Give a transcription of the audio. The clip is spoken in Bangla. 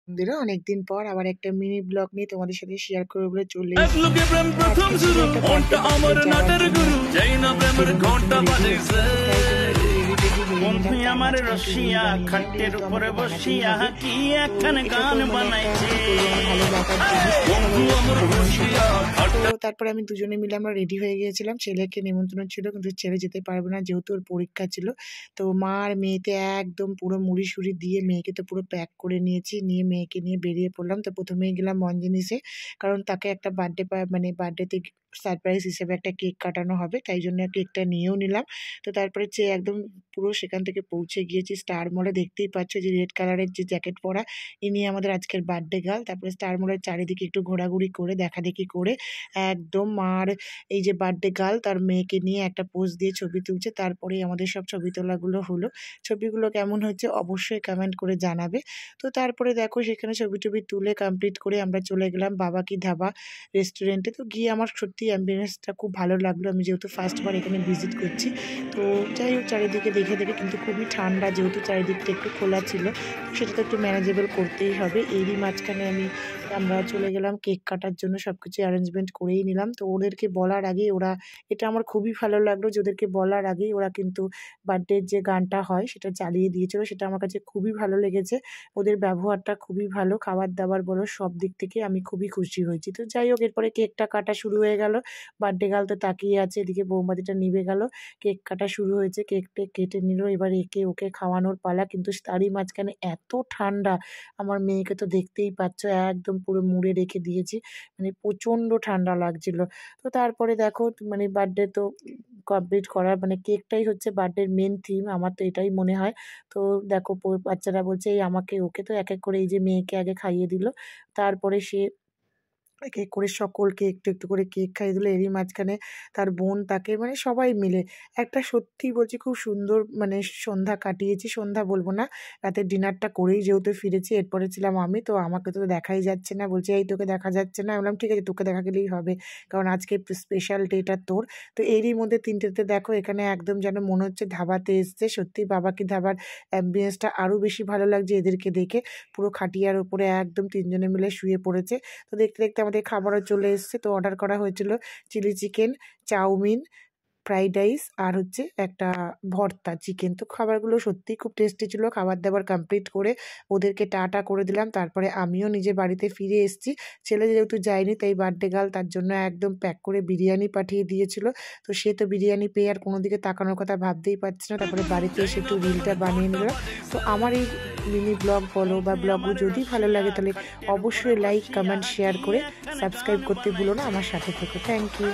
বন্ধুরা অনেকদিন পর আবার একটা মিনি ব্লগ নিয়ে তোমাদের সাথে শেয়ার করবো বলে চলে তারপরে আমি দুজনে মিলে আমরা রেডি হয়ে গিয়েছিলাম। ছেলেকে নিমন্ত্রণ ছিল কিন্তু ছেলে যেতে পারবে না যেহেতু ওর পরীক্ষা ছিল। তো মা আর মেয়েতে একদম পুরো মুড়ি সুড়ি দিয়ে মেয়েকে তো পুরো প্যাক করে নিয়েছি, নিয়ে মেয়েকে নিয়ে বেরিয়ে পড়লাম। তো প্রথমেই গেলাম মঞ্জিনিসে, কারণ তাকে একটা বার্থডেতে সারপ্রাইজ হিসেবে একটা কেক কাটানো হবে, তাই জন্য কেকটা নিয়েও নিলাম। তো তারপরে একদম পুরো সেখান থেকে পৌঁছে গিয়েছি স্টার মলে। দেখতেই পাচ্ছ যে রেড কালারের যে জ্যাকেট পরা ইনি আমাদের আজকের বার্থডে গার্ল। তারপরে স্টার মলের চারিদিকে একটু ঘোরাঘুরি করে দেখাদেখি করে একদম মার এই যে বার্থডে গার্ল তার মেয়েকে নিয়ে একটা পোজ দিয়ে ছবি তুলছে। তারপরে আমাদের সব ছবি তোলাগুলো হলো। ছবিগুলো কেমন হচ্ছে অবশ্যই কমেন্ট করে জানাবে। তো তারপরে দেখো সেখানে ছবি টবি তুলে কমপ্লিট করে আমরা চলে গেলাম বাবা কি ধাবা রেস্টুরেন্টে। তো গিয়ে আমার সত্যি অ্যাম্বিয়েন্সটা খুব ভালো লাগলো, আমি যেহেতু ফার্স্টবার এখানে ভিজিট করছি। তো যাই হোক চারিদিকে দেখে কিন্তু খুবই ঠান্ডা, যেহেতু চারিদিকটা একটু খোলা ছিল সেটা তো একটু ম্যানেজেবল করতেই হবে। এরই মাঝখানে আমরা চলে গেলাম কেক কাটার জন্য, সব কিছু অ্যারেঞ্জমেন্ট করেই নিলাম। তো ওদেরকে বলার আগেই এটা আমার খুবই ভালো লাগলো যে ওদেরকে বলার আগেই ওরা কিন্তু বার্থডের যে গানটা হয় সেটা চালিয়ে দিয়েছিল। সেটা আমার কাছে খুবই ভালো লেগেছে। ওদের ব্যবহারটা খুবই ভালো, খাবার দাবার বলো সব দিক থেকে আমি খুবই খুশি হয়েছি। তো যাই হোক এরপরে কেকটা কাটা শুরু হয়ে গেল। বার্থডে গার্ল তো তাকিয়ে আছে, এদিকে বৌমাদিটা নিভে গেল, কেক কাটা শুরু হয়েছে, কেকটা কেটে নিল। এবার ওকে খাওয়ানোর পালা। কিন্তু তারই মাঝখানে এত ঠান্ডা, আমার মেয়েকে তো দেখতেই পাচ্ছ একদম পুরো মুড়ে রেখে দিয়েছি, মানে প্রচণ্ড ঠান্ডা লাগছিল। তো তারপরে দেখো বার্থডে তো কমপ্লিট করার কেকটাই হচ্ছে বার্থডের মেন থিম, আমার তো এটাই মনে হয়। তো দেখো বাচ্চারা বলছে এই আমাকে ওকে, তো এক এক করে এই যে মেয়েকে আগে খাইয়ে দিল, তারপরে সে এক এক করে সকলকে একটু একটু করে কেক খাইয়ে দিল। এরই মাঝখানে তার বোন তাকে সবাই মিলে একটা সত্যি বলছি খুব সুন্দর সন্ধ্যা কাটিয়েছি। সন্ধ্যা বলবো না, রাতের ডিনারটা করেই যেহেতু ফিরেছি। এরপরে ছিলাম আমি, তো আমাকে তো দেখাই যাচ্ছে না, বলছে এই তোকে দেখা যাচ্ছে না। বললাম ঠিক আছে তোকে দেখা গেলেই হবে, কারণ আজকে স্পেশাল ডেটা তোর। তো এরই মধ্যে তিনটেতে দেখো এখানে একদম যেন মনে হচ্ছে ধাবাতে এসছে। সত্যি বাবা কি ধাবার অ্যাম্বিয়েন্সটা আরও বেশি ভালো লাগছে এদেরকে দেখে। পুরো খাটিয়ার উপরে একদম তিনজনে মিলে শুয়ে পড়েছে। তো দেখতে দেখতে আমাদের খাবারও চলে এসেছে। তো অর্ডার করা হয়েছিল chilli chicken, chowmein, fried rice আর হচ্ছে একটা ভর্তা চিকেন। তো খাবারগুলো সত্যিই খুব টেস্টি ছিল। খাবার দাবার কমপ্লিট করে ওদেরকে টাটা করে দিলাম। তারপরে আমিও নিজে বাড়িতে ফিরে এসেছি। ছেলে যেহেতু যায়নি তাই বার্থডে গার্ল তার জন্য একদম প্যাক করে বিরিয়ানি পাঠিয়ে দিয়েছিল। তো সে তো বিরিয়ানি পেয়ে আর কোনো দিকে তাকানোর কথা ভাবতেই পারছে না। তারপরে বাড়িতে এসে একটু রিলটা বানিয়ে নিল। তো আমার এই মিনি ব্লগ বলো বা ব্লগগুলো যদি ভালো লাগে তাহলে অবশ্যই লাইক কমেন্ট শেয়ার করে সাবস্ক্রাইব করতে ভুলো না, আমার সাথে থেকো। Thank you.